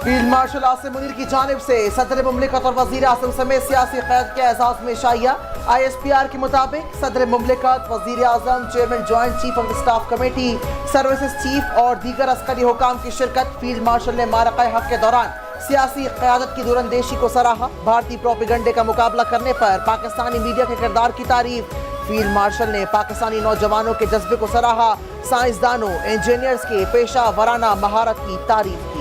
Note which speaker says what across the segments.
Speaker 1: Field marshal Asim Munir की जानिब से सदर मुमलिकत और वजीर आजम समेत सियासी क़यादत के एजाज़ में शाइया। ISPR के मुताबिक सदर मुमलिकत, वजीर आजम, chairman joint chief of staff committee, services chief और दीगर अस्करी हुकाम की शिरकत। फील्ड मार्शल ने मारक़े हक़ के दौरान सियासी क़यादत की दूरंदेशी को सराहा। भारतीय प्रोपेगंडे का मुकाबला करने पर पाकिस्तानी मीडिया के किरदार की तारीफ। फील्ड मार्शल ने पाकिस्तानी नौजवानों के जज्बे को सराहा। साइंसदानों, इंजीनियर्स के पेशा वराना महारत की तारीफ की।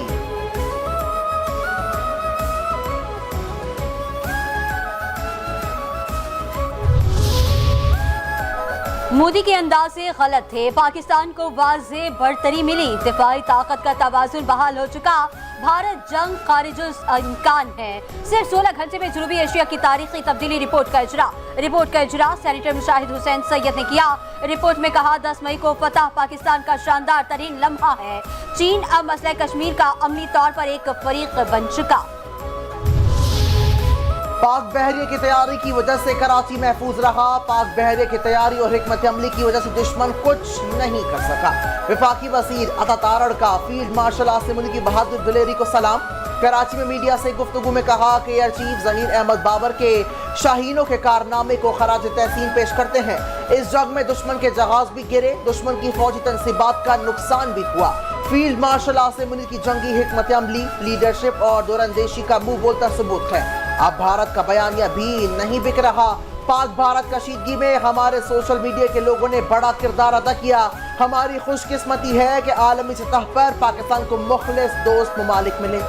Speaker 2: मोदी के अंदाजे गलत थे, पाकिस्तान को वाज़ेह बढ़तरी मिली, दिफाई ताकत का तवाज़ुन बहाल हो चुका, भारत जंग खारिजुल इम्कान है। सिर्फ 16 घंटे में जनूबी एशिया की तारीखी तब्दीली। रिपोर्ट का इजरा सेनेटर मुशाहिद हुसैन सैयद ने किया। रिपोर्ट में कहा 10 मई को फतह पाकिस्तान का शानदार तरीन लम्हा है। चीन अब मसला कश्मीर का अमली तौर पर एक फरीक बन चुका।
Speaker 1: पाक बहरिया की तैयारी की वजह से कराची महफूज रहा। पाक बहरिया की तैयारी और हिकमत अमली की वजह से दुश्मन कुछ नहीं कर सका। वफाकी वजीर अता तारड़ का फील्ड मार्शल आसिम मुनीर की बहादुर दिलेरी को सलाम। कराची में मीडिया से गुफ्तगू में कहा कि एयर चीफ ज़मीर अहमद बाबर के शाहीनों के कारनामे को खराज तहसीन पेश करते हैं। इस जंग में दुश्मन के जहाज भी गिरे, दुश्मन की फौजी तनसीबात का नुकसान भी हुआ। फील्ड मार्शल आसिम मुनीर की जंगी हिकमत अमली, लीडरशिप और दूरंदेशी का मुंह बोलता सबूत है। अब भारत का बयानिया भी नहीं बिक रहा। पाक भारत कशीदगी में हमारे सोशल मीडिया के लोगों ने बड़ा किरदार अदा किया। हमारी खुशकिस्मती है कि आलमी सतह पर पाकिस्तान को मुखलिस दोस्त ममालिक मिले।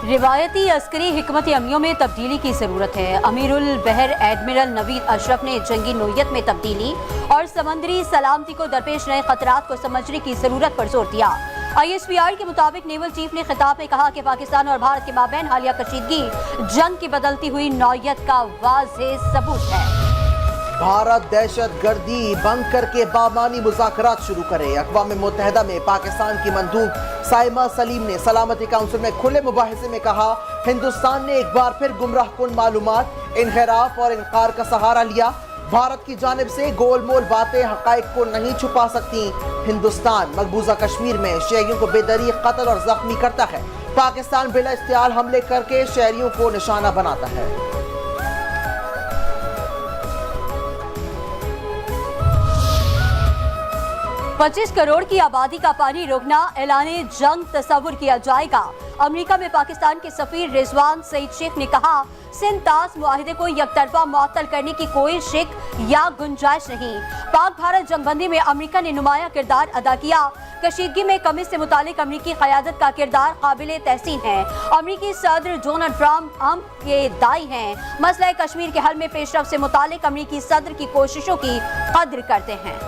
Speaker 2: रिवायती अस्करी हिकमत अमलियों में तब्दीली की जरूरत है। अमीरुल बहर एडमिरल नवीद अशरफ ने जंगी नोयत में तब्दीली और समंदरी सलामती को दरपेश नए खतरात को समझने की जरूरत पर जोर दिया। ISPR के मुताबिक नेवल चीफ ने खिताब में कहा कि पाकिस्तान और भारत के माबैन हालिया कशीदगी जंग की बदलती हुई नौयत का वाज़ेह सबूत है।
Speaker 1: भारत दहशत गर्दी बंद करके बामानी मुज़ाकरात शुरू करे। अक़वाम मुत्तहिदा में पाकिस्तान की मंदूब साइमा सलीम ने सलामती काउंसिल में खुले मुबाहिसे में कहा, हिंदुस्तान ने एक बार फिर गुमराह कुन मालूमात, इनहिराफ और इनकार का सहारा लिया। भारत की जानिब से गोलमोल बातें हक़ाइक़ को नहीं छुपा सकती। हिंदुस्तान मकबूजा कश्मीर में शहरियों को बेदरी कत्ल और जख्मी करता है। पाकिस्तान बिला इख्तियार हमले करके शहरियों को निशाना बनाता है।
Speaker 2: 25 करोड़ की आबादी का पानी रोकना ऐलाने जंग तस्वुर किया जाएगा। अमेरिका में पाकिस्तान के सफीर रिजवान सईद शेख ने कहा, सिंध-तास मुआहिदे को यकतरफा मुअत्तल करने की कोई शिक या गुंजाइश नहीं। पाक भारत जंगबंदी में अमेरिका ने नुमाया किरदार अदा किया। कशीदगी में कमी से मुतालिक अमेरिकी क़यादत का किरदार काबिल तहसीन है। अमेरिकी सदर डोनाल्ड ट्रंप हम के दाई हैं। मसला कश्मीर के हल में पेशरफ से मुतालिक अमेरिकी सदर की कोशिशों की कद्र करते हैं।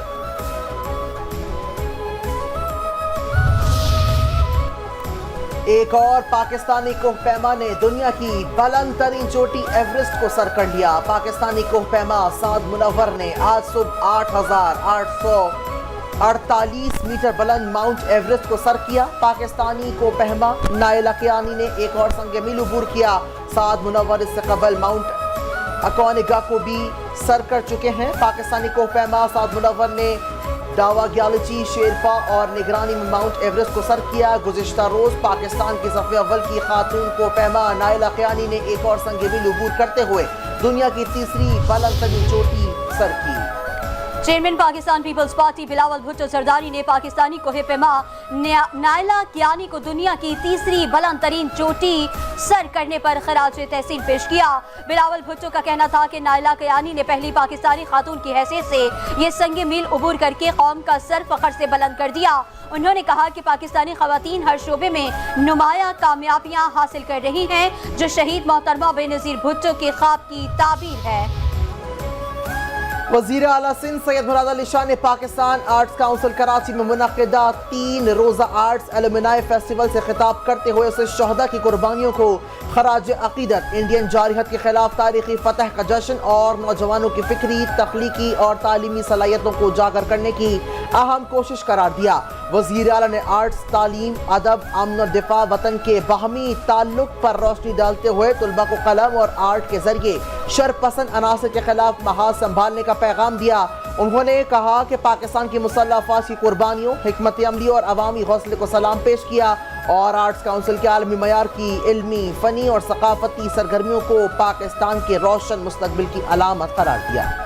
Speaker 1: एक और पाकिस्तानी कोहपैमा ने दुनिया की बुलंद तरीन चोटी एवरेस्ट को सर कर लिया। पाकिस्तानी कोहपैमा साद मुनव्वर ने आज सुबह 8,848 मीटर बुलंद माउंट एवरेस्ट को सर किया। पाकिस्तानी कोहपैमा नाइला कियानी ने एक और संग मील अबूर किया। साद मुनव्वर इससे कबल माउंट अकोनिगा को भी सर कर चुके हैं। पाकिस्तानी कोहपैमा साद मुनव्वर ने दावा ग्यालची, शेरपा और निगरानी में माउंट एवरेस्ट को सर किया। गुज़िश्ता रोज पाकिस्तान की सफ़े अव्वल की खातून कोहपैमा नाइला कियानी ने एक और संग मील अबूर करते हुए दुनिया की तीसरी बुलंद तरीन चोटी सर की।
Speaker 2: चेयरमैन पाकिस्तान पीपल्स पार्टी बिलावल भुट्टो जरदारी ने पाकिस्तानी कोहपैमा नाइला कियानी को दुनिया की तीसरी बुलंद तरीन चोटी सर करने पर खराज तहसीन पेश किया। बिलावल भुट्टो का कहना था कि नाइला कियानी ने पहली पाकिस्तानी खातून की हैसियत से ये संग मील अबूर करके कौम का सर फखर से बुलंद कर दिया। उन्होंने कहा कि पाकिस्तानी खवातीन हर शोबे में नुमाया कामयाबियां हासिल कर रही हैं, जो शहीद मोहतरमा बेनज़ीर भुट्टो के ख्वाब की ताबीर है।
Speaker 1: वज़ीर आला सिंध सैयद मुराद अली शाह ने पाकिस्तान आर्ट्स काउंसिल कराची में मुनक़िदा 3 रोज़ा आर्ट्स एलुमनाई फेस्टिवल से खिताब करते हुए उसे शहदा की कुर्बानियों को खराज अक़ीदत, इंडियन जारहत के खिलाफ तारीखी फतह का जश्न और नौजवानों की फ़िक्री, तख्लीकी और तालीमी सलाहियतों को उजागर करने की अहम कोशिश करार दिया। वज़ीर आला ने आर्ट्स, तालीम, अदब, अमन और दिफा, वतन के बाहमी ताल्लुक पर रोशनी डालते हुए तुलबा को कलम और आर्ट के जरिए शरपसंद अनासर के खिलाफ महाज संभालने का पैगाम दिया। उन्होंने कहा कि पाकिस्तान की मुसल्लह अफवाज की कुर्बानियों, हिकमत अमली और अवामी हौसले को सलाम पेश किया और आर्ट्स काउंसिल के आलमी मयार की इल्मी, फनी और सकाफती सरगर्मियों को पाकिस्तान के रोशन मुस्तकबिल की अलामत करार दिया।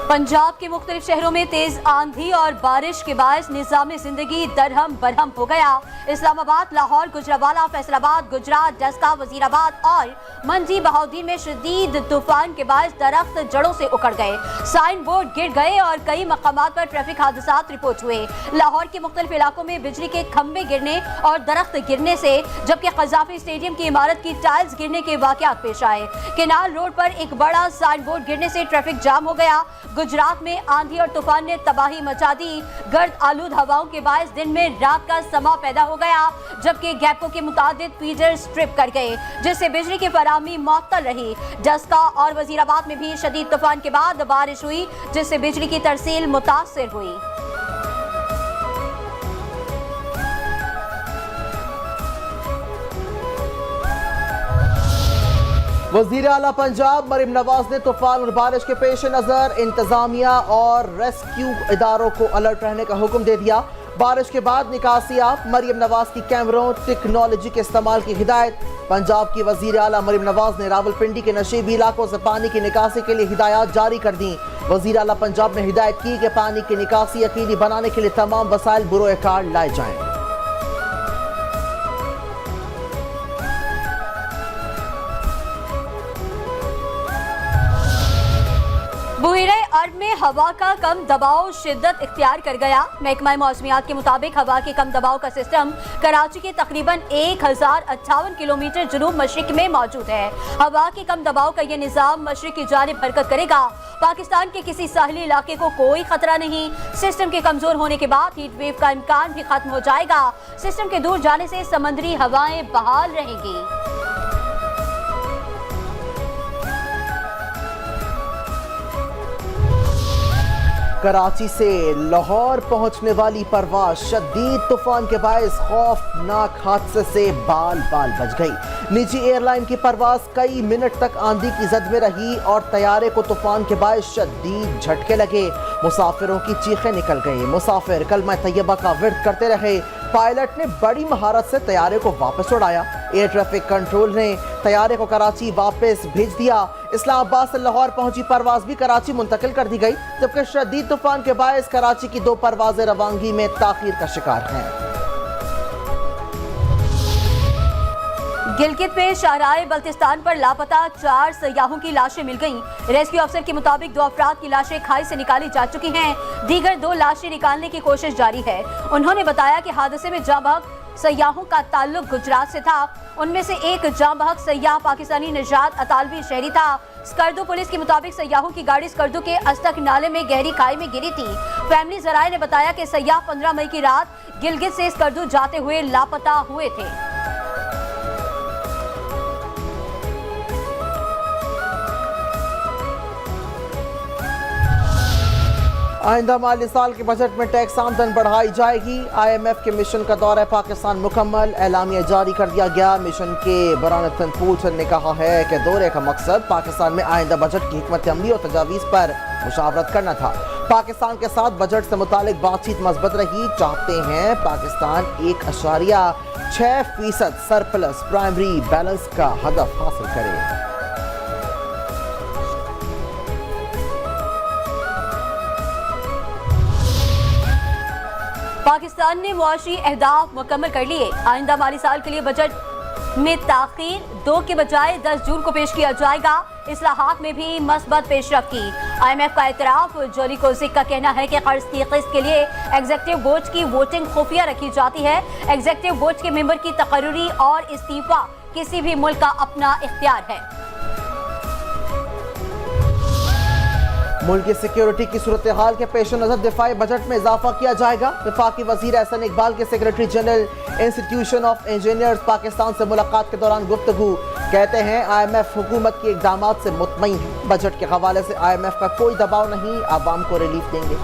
Speaker 2: पंजाब के मुख्तलिफ शहरों में तेज आंधी और बारिश के बायस निज़ाम जिंदगी दरहम बरहम हो गया। इस्लामाबाद, लाहौर, गुजरावाला, फैसलाबाद, गुजरात, डस्का, वजीराबाद और मंडी बहाउद्दीन में शदीद तूफान के बायस दरख्त जड़ों से उखड़ गए, साइन बोर्ड गिर गए और कई मकामात पर ट्रैफिक हादसा रिपोर्ट हुए। लाहौर के मुख्तलिफ इलाकों में बिजली के खंभे गिरने और दरख्त गिरने से, जबकि कज़ाफी स्टेडियम की इमारत की टाइल्स गिरने के वाक़यात पेश आए। केनाल रोड पर एक बड़ा साइन बोर्ड गिरने से ट्रैफिक जाम हो गया। गुजरात में आंधी और तूफान ने तबाही मचा दी। गर्द आलूद हवाओं के बायस दिन में रात का समा पैदा हो गया, जबकि गैपों के मुताबिक फीडर स्ट्रिप कर गए, जिससे बिजली की फराहमी मुअत्तल रही। डस्का और वजीराबाद में भी शदीद तूफान के बाद बारिश हुई, जिससे बिजली की तरसील मुतासिर हुई।
Speaker 1: वज़ीर आला पंजाब मरीम नवाज ने तूफान और बारिश के पेश नज़र इंतजामिया और रेस्क्यू इदारों को अलर्ट रहने का हुक्म दे दिया। बारिश के बाद निकासियाब मरीम नवाज की कैमरों टेक्नोलॉजी के इस्तेमाल की हिदायत। पंजाब की वज़ीर आला मरीम नवाज ने रावलपिंडी के नशीबी इलाकों से पानी की निकासी के लिए हिदायत जारी कर दी। वज़ीर आला पंजाब ने हिदायत की कि पानी की निकासी यकीनी बनाने के लिए तमाम वसाइल बुरोए कार लाए जाएं।
Speaker 2: बुहिरे अरब में हवा का कम दबाव शिद्दत इख्तियार कर गया। महकमा मौसमियात के मुताबिक हवा के कम दबाव का सिस्टम कराची के तकरीबन 1058 किलोमीटर जुनूब मशरिक में मौजूद है। हवा के कम दबाव का यह निज़ाम मशरिक की जानिब हरकत करेगा। पाकिस्तान के किसी साहली इलाके को कोई खतरा नहीं। सिस्टम के कमजोर होने के बाद हीट वेव का इम्कान भी खत्म हो जाएगा। सिस्टम के दूर जाने से समंदरी हवाएं बहाल रहेंगी।
Speaker 1: कराची से लाहौर पहुंचने वाली परवाज शदीद तूफान के बायस खौफनाक हादसे से बाल बाल बच गई। निजी एयरलाइन की परवाज कई मिनट तक आंधी की जद में रही और तैयारे को तूफान के बायस शदीद झटके लगे। मुसाफिरों की चीखें निकल गई। मुसाफिर कलमा तैयबा का विर्द करते रहे। पायलट ने बड़ी महारत से तैयारे को वापस उड़ाया। एयर ट्रैफिक कंट्रोल ने तैयारे को कराची वापस भेज दिया। इस्लामाबाद से लाहौर पहुंची परवाज भी कराची मुंतकिल कर दी गई, जबकि शदीद तूफान के बायस कराची की 2 परवाजें रवानगी में ताखीर का शिकार हैं।
Speaker 2: गिलगित में शाहराए बल्तिस्तान पर लापता 4 सयाहों की लाशें मिल गईं। रेस्क्यू अफसर के मुताबिक 2 अफराद की लाशें खाई से निकाली जा चुकी हैं। दीगर 2 लाशें निकालने की कोशिश जारी है। उन्होंने बताया कि हादसे में जाँ बहक सयाहों का ताल्लुक गुजरात से था। उनमें से एक जाँ बहक सयाह पाकिस्तानी निजात अतालवी शहरी था। स्कर्दू पुलिस के मुताबिक सयाहों की गाड़ी स्कर्दू के अस्तक नाले में गहरी खाई में गिरी थी। फैमिली जराये ने बताया कि सयाह 15 मई की रात गिलगित से स्कर्दू जाते हुए लापता हुए थे।
Speaker 1: आइंदा माली साल के बजट में टैक्स आमदन बढ़ाई जाएगी। IMF के मिशन का दौरा पाकिस्तान मुकम्मल, एलामिया जारी कर दिया गया। मिशन के बरान तनफूज ने कहा है कि दौरे का मकसद पाकिस्तान में आइंदा बजट की हिकमत अमली और तजावीज़ पर मुशावरत करना था। पाकिस्तान के साथ बजट से मुतालिक बातचीत मजबूत रही। चाहते हैं पाकिस्तान 1.6% सरप्लस प्राइमरी बैलेंस का हदफ हासिल करे।
Speaker 2: पाकिस्तान ने मुआशी अहदाफ मुकम्मल कर लिए। आइंदा माली साल के लिए बजट में ताखीर 2 के बजाय 10 जून को पेश किया जाएगा। इस्लाहात में भी मस्बत पेशरफ्त की। IMF का एतराफ। जोली कोजिक का कहना है कि कर्ज की किस्त के लिए एग्जीक्यूटिव बोर्ड की वोटिंग खुफिया रखी जाती है। एग्जीक्यूटिव बोर्ड के मेंबर की तकर्री और इस्तीफा किसी भी मुल्क का अपना इख्तियार है।
Speaker 1: मुल्क की सिक्योरिटी की सूरत हाल के पेश नज़र दिफाई बजट में इजाफा किया जाएगा। वफाकी वजीर एहसन इकबाल के secretary general institution of engineers Pakistan से मुलाकात के दौरान गुफ्तगू। कहते हैं IMF हुकूमत के इक़दामात से मुतमईन है। बजट के हवाले से IMF का कोई दबाव नहीं, आवाम को रिलीफ देंगे।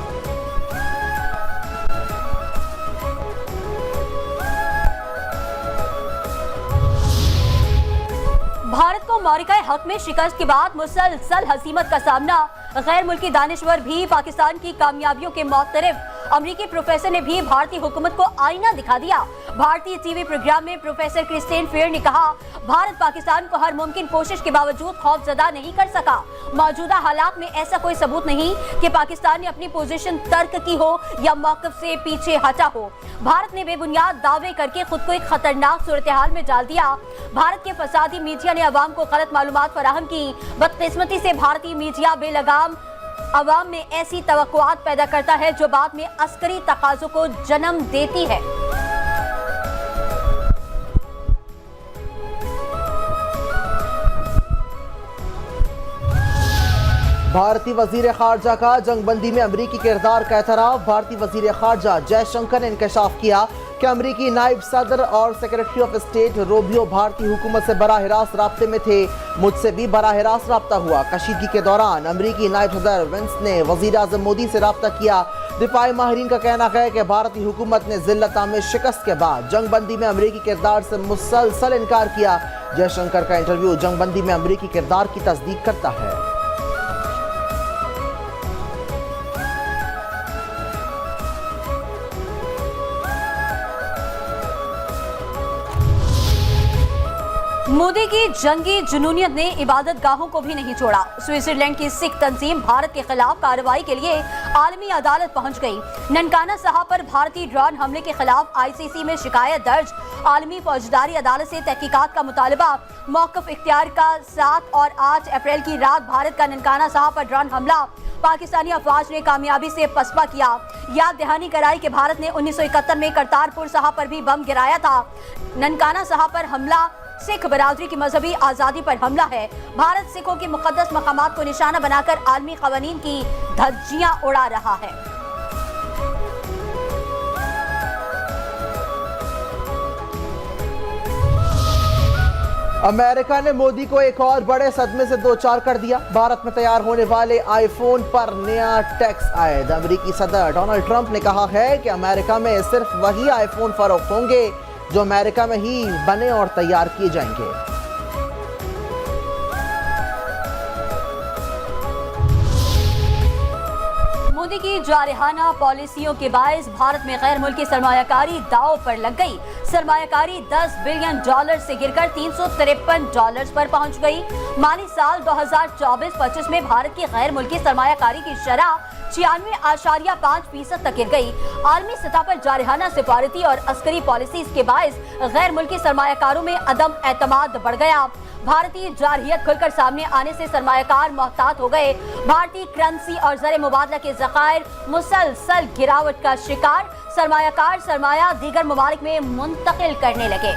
Speaker 2: भारत को मौरिका हक में शिकस्त के बाद मुसलसल हसीमत का सामना गैर मुल्की दानिश्वर भी पाकिस्तान की कामयाबियों के मुतरफ। अमेरिकी प्रोफेसर ने भी भारतीय हुकूमत को आईना दिखा दिया। भारतीय टीवी प्रोग्राम में प्रोफेसर क्रिस्टिन फेयर ने कहा, भारत पाकिस्तान को हर मुमकिन कोशिश के बावजूद खौफजदा नहीं कर सका। मौजूदा हालात में ऐसा कोई सबूत नहीं कि पाकिस्तान ने अपनी पोजीशन तर्क की हो या मौकफ से पीछे हटा हो। भारत ने बेबुनियाद दावे करके खुद को एक खतरनाक सूरत-ए-हाल में डाल दिया। भारत के फसादी मीडिया ने अवाम को गलत मालूमात फराहम की। बदकिस्मती से भारतीय मीडिया बेलगाम अवाम में ऐसी तवक्कुआत पैदा करता है जो बाद में अस्करी तकाज़ों को जन्म देती है।
Speaker 1: भारतीय वजीर खारजा का जंगबंदी में अमरीकी किरदार का एतराफ। भारतीय वजीर खारजा जयशंकर ने इंकशाफ किया कि अमरीकी नायब सदर और सेक्रेटरी ऑफ स्टेट रूबियो भारतीय हुकूमत से बराह रास्त राब्ते में थे। मुझसे भी बराह रास्त राब्ता हुआ। कशीदगी के दौरान अमरीकी नायब सदर वेंस ने वजीर आजम मोदी से राब्ता किया। दिफाई माहिरीन का कहना है कि भारतीय हुकूमत ने जिल्लत में शिकस्त के बाद जंगबंदी में अमरीकी किरदार से मुसलसल इनकार किया। जयशंकर का इंटरव्यू जंगबंदी में अमरीकी किरदार की तस्दीक करता है।
Speaker 2: मोदी की जंगी जुनूनियत ने इबादत गाहों को भी नहीं छोड़ा। स्विट्जरलैंड की सिख तंजीम भारत के खिलाफ कार्रवाई के लिए आलमी अदालत पहुंच गई। ननकाना साहब पर भारतीय ड्रोन हमले के खिलाफ ICC में शिकायत दर्ज। आलमी फौजदारी अदालत से तहकीकात का मुतालबा। मौकफ इख्तियार का 7 और 8 अप्रैल की रात भारत का ननकाना साहब पर ड्रोन हमला। पाकिस्तानी अफवाज ने कामयाबी से पसपा किया। याद दहानी कराई कि भारत ने 1971 में करतारपुर साहब पर भी बम गिराया था। ननकाना साहब पर हमला सिख बरादरी की मजहबी आज़ादी पर हमला है। भारत सिखों के मुकद्दस मकामात को निशाना बनाकर आलमी क़वानीन की धज्जियां उड़ा रहा है।
Speaker 1: अमेरिका ने मोदी को एक और बड़े सदमे से दो चार कर दिया। भारत में तैयार होने वाले आईफोन पर नया टैक्स आयद। अमेरिकी सदर डोनाल्ड ट्रंप ने कहा है कि अमेरिका में सिर्फ वही आईफोन फरोख्त होंगे जो अमेरिका में ही बने और तैयार किए जाएंगे।
Speaker 2: मोदी की जारहाना पॉलिसियों के बायस भारत में गैर मुल्की सरमायाकारी दांव पर लग गई। सरमायाकारी $10 बिलियन से गिरकर $353 पर पहुंच गई। माली साल 2024-25 में भारत की गैर मुल्की सरमायाकारी की शरह 96.5% तक गिर गई। आलमी सतह पर जारहाना सिफारती और अस्करी पॉलिसीज के बायस गैर मुल्की सरमायाकारों में अदम एतमाद बढ़ गया। भारतीय जारहियत खुलकर सामने आने से सरमायाकार मोहतात हो गए। भारतीय करेंसी और ज़र मुबादला के ज़खायर मुसलसल गिरावट का शिकार। सरमायाकार सरमाया दीगर ममालिक में मुंतकिल करने लगे।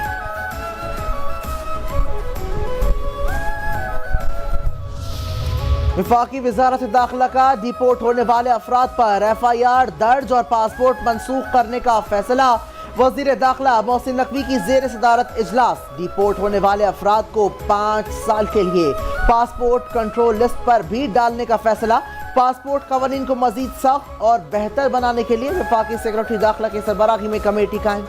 Speaker 1: वफाकी वजारत दाखिला का डिपोर्ट होने वाले अफराद पर FIR दर्ज और पासपोर्ट मनसूख करने का फैसला। वजीर दाखिला मोहसिन नकवी की जेर सदारत इजलास। डिपोर्ट होने वाले अफराद को 5 साल के लिए पासपोर्ट कंट्रोल लिस्ट पर भी डालने का फैसला। पासपोर्ट कवानीन को मजीद सख्त और बेहतर बनाने के लिए वफाकी सेक्रेटरी दाखिला की सरबराही में कमेटी कायम।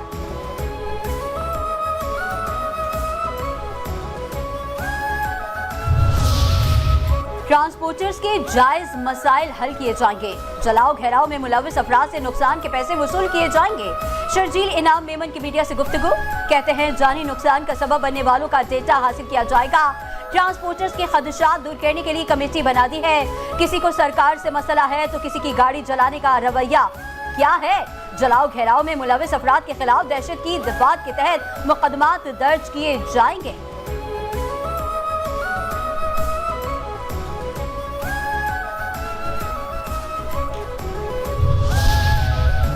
Speaker 2: ट्रांसपोर्टर्स के जायज मसाइल हल किए जाएंगे। जलाओ घेराव में मुलविस अफराद से नुकसान के पैसे वसूल किए जाएंगे। शर्जील इनाम मेमन की मीडिया से गुफ्तगू। कहते हैं जानी नुकसान का सबब बनने वालों का डेटा हासिल किया जाएगा। ट्रांसपोर्टर्स के खदशात दूर करने के लिए कमेटी बना दी है। किसी को सरकार से मसला है तो किसी की गाड़ी जलाने का रवैया क्या है। जलाओ घेराव में मुलविस अफराद के खिलाफ दहशत की दफात के तहत मुकदमात दर्ज किए जाएंगे।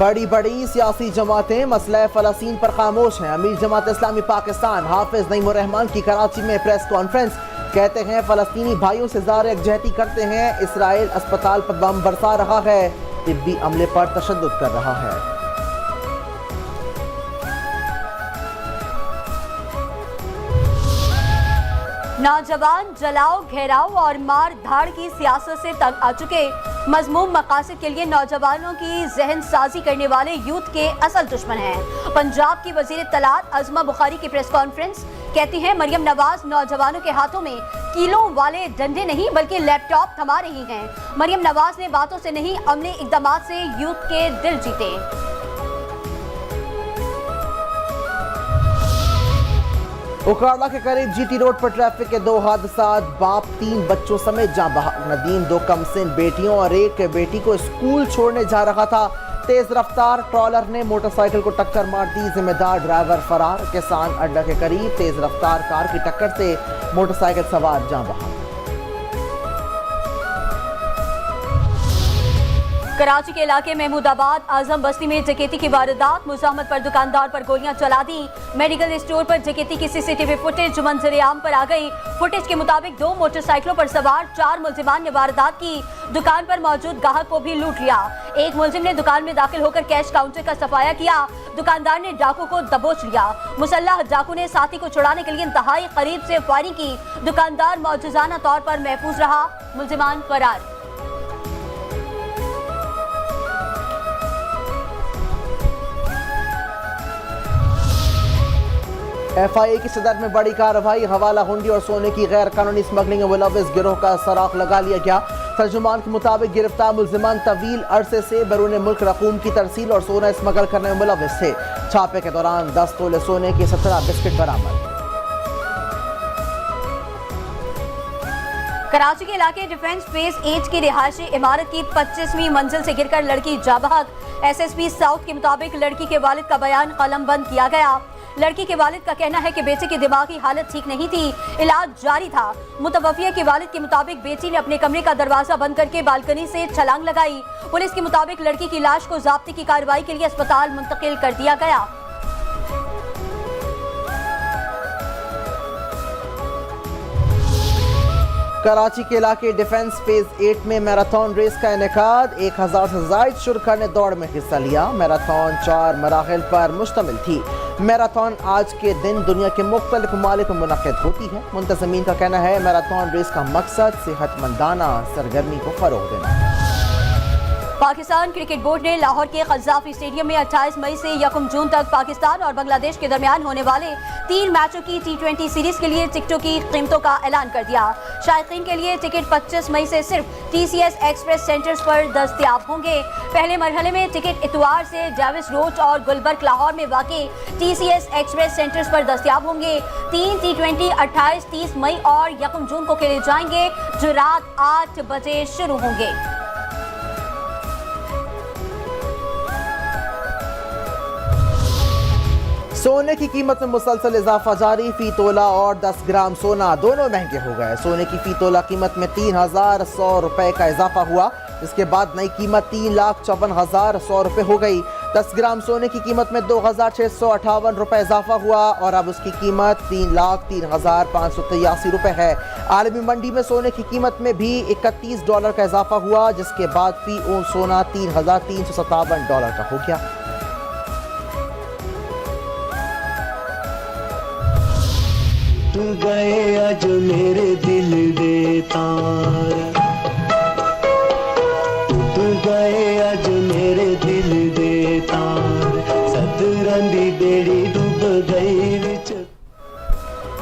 Speaker 1: बड़ी बड़ी सियासी जमातें मसला फ़लस्तीन पर खामोश हैं। अमीर जमात इस्लामी पाकिस्तान हाफिज नईमुर रहमान की कराची में प्रेस कॉन्फ्रेंस। कहते हैं फ़लस्तीनी भाइयों से ज़ाहिर यकजहती करते हैं। इसराइल अस्पताल पर बम बरसा रहा है, तिब्बी अमले पर तशद्दुद कर रहा है।
Speaker 2: नौजवान जलाओ घेराव और मार धाड़ की सियासत से तंग आ चुके। मजमूम मकासद के लिए नौजवानों की जहन साजी करने वाले यूथ के असल दुश्मन हैं। पंजाब की वजीर तलात अज़मा बुखारी की प्रेस कॉन्फ्रेंस। कहती हैं मरियम नवाज नौजवानों के हाथों में किलों वाले डंडे नहीं बल्कि लैपटॉप थमा रही हैं। मरियम नवाज ने बातों से नहीं अमले इक़दामात से यूथ के दिल जीते।
Speaker 1: उकाड़ा के करीब जीटी रोड पर ट्रैफिक के 2 हादसात, बाप 3 बच्चों समेत जाँ बहक। नदीम 2 कमसिन बेटियों और एक बेटी को स्कूल छोड़ने जा रहा था। तेज रफ्तार ट्रॉलर ने मोटरसाइकिल को टक्कर मार दी, जिम्मेदार ड्राइवर फरार। किसान अड्डा के करीब तेज रफ्तार कार की टक्कर से मोटरसाइकिल सवार जाँ बहक।
Speaker 2: कराची के इलाके महमूदाबाद आजम बस्ती में डकैती की वारदात, मुजाहमत पर दुकानदार पर गोलियां चला दी। मेडिकल स्टोर पर डकैती की सीसीटीवी फुटेज मंजर आम पर आ गई। फुटेज के मुताबिक 2 मोटरसाइकिलों पर सवार 4 मुलजिमान ने वारदात की। दुकान पर मौजूद ग्राहक को भी लूट लिया। एक मुलजिम ने दुकान में दाखिल होकर कैश काउंटर का सफाया किया। दुकानदार ने डाकू को दबोच लिया। मुसल्लह डाकू ने साथी को छुड़ाने के लिए इंतहाई करीब से फायरिंग की। दुकानदार मौजूजाना तौर पर महफूज रहा, मुलजिमान फरार।
Speaker 1: FIA की सदर में बड़ी कार्रवाई, हवाला हुंडी और सोने की गैर कानूनी स्मगलिंग में मुलविस गिरोह का सराख लगा लिया गया। तर्जुमान के मुताबिक गिरफ्तार मुलजिमान तवील अरसे से बैरून मुल्क रकूम की तरसील और सोना स्मगल करने में मुलविस थे। छापे के दौरान 10 तोले सोने के 17 बिस्किट बरामद।
Speaker 2: कराची के इलाके डिफेंस फेज 8 की रिहायशी इमारत की 25वीं मंजिल से गिरकर लड़की जाँ बहक। SSP साउथ के मुताबिक लड़की के वालिद का बयान कलमबंद किया गया। लड़की के वालिद का कहना है कि बेटे की दिमागी हालत ठीक नहीं थी, इलाज जारी था। मुतवफ़िया के वालिद के मुताबिक बेटी ने अपने कमरे का दरवाजा बंद करके बालकनी से छलांग लगाई। पुलिस के मुताबिक लड़की की लाश को ज़ाब्ते की कार्रवाई के लिए अस्पताल मुंतकिल कर दिया गया।
Speaker 1: कराची के इलाके डिफेंस फेज 8 में मैराथन रेस का इनेकाद, 1000 से ज़ायद शुरका ने दौड़ में हिस्सा लिया। मैराथन 4 मराहिल पर मुश्तमिल थी। मैराथन आज के दिन दुनिया के मुख्तलिफ ममालिक में मुनक़िद होती है। मुंतज़मीन का कहना है मैराथन रेस का मकसद सेहतमंदाना सरगर्मी को फ़रोग़ देना है।
Speaker 2: पाकिस्तान क्रिकेट बोर्ड ने लाहौर के क़ज़ाफ़ी स्टेडियम में 28 मई से 1 जून तक पाकिस्तान और बांग्लादेश के दरमियान होने वाले 3 मैचों की T20 सीरीज के लिए टिकटों की कीमतों का ऐलान कर दिया। शायकीन के लिए टिकट 25 मई से सिर्फ TCS एक्सप्रेस सेंटर्स पर दस्तयाब होंगे। पहले मरहले में टिकट इतवार से जाविस रोड और गुलबर्ग लाहौर में वाक़ई TCS एक्सप्रेस सेंटर्स पर दस्तयाब होंगे। 3 T20 28, 30 मई और 1 जून को खेले जाएंगे, जो रात 8 बजे शुरू होंगे।
Speaker 1: सोने की कीमत में मुसलसल इजाफा जारी, फी तोला और 10 ग्राम सोना दोनों महंगे हो गए। सोने की फी तोला कीमत में 3100 रुपए का इजाफा हुआ, इसके बाद नई कीमत 3,54,100 रुपए हो गई। 10 ग्राम सोने की कीमत में 2,658 रुपए इजाफा हुआ और अब उसकी कीमत 3,03,583 रुपए है। आलमी मंडी में सोने की कीमत में भी $31 का इजाफा हुआ, जिसके बाद फी ऊन सोना $3,357 का हो गया।
Speaker 3: तू गए आज मेरे दिल दे तार, तू गए आज मेरे दिल दे तार, सतरंदी बेड़ी डूब गई विच।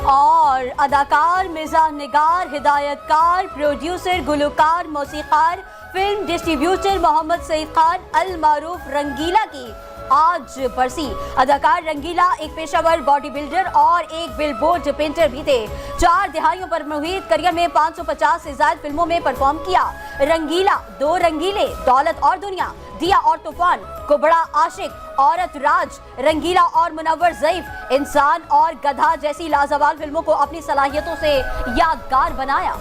Speaker 2: और अदाकार, मिजाज निगार, हिदायतकार, प्रोड्यूसर, गुलकार, मौसीकार, फिल्म डिस्ट्रीब्यूटर मोहम्मद सईद खान अल मारूफ रंगीला की आज बरसी। अदाकार रंगीला एक पेशावर बॉडी बिल्डर और एक बिलबोर्ड पेंटर भी थे। 4 दिहाइयों पर मुहित करियर में 550 से ज्यादा फिल्मों में परफॉर्म किया। रंगीला, 2 रंगीले, दौलत और दुनिया, दिया और तूफान, कुबड़ा आशिक, औरत राज, रंगीला और मुनव्वर ज़ईफ, इंसान और गधा जैसी लाजवाब फिल्मों को अपनी सलाहियतों से यादगार बनाया।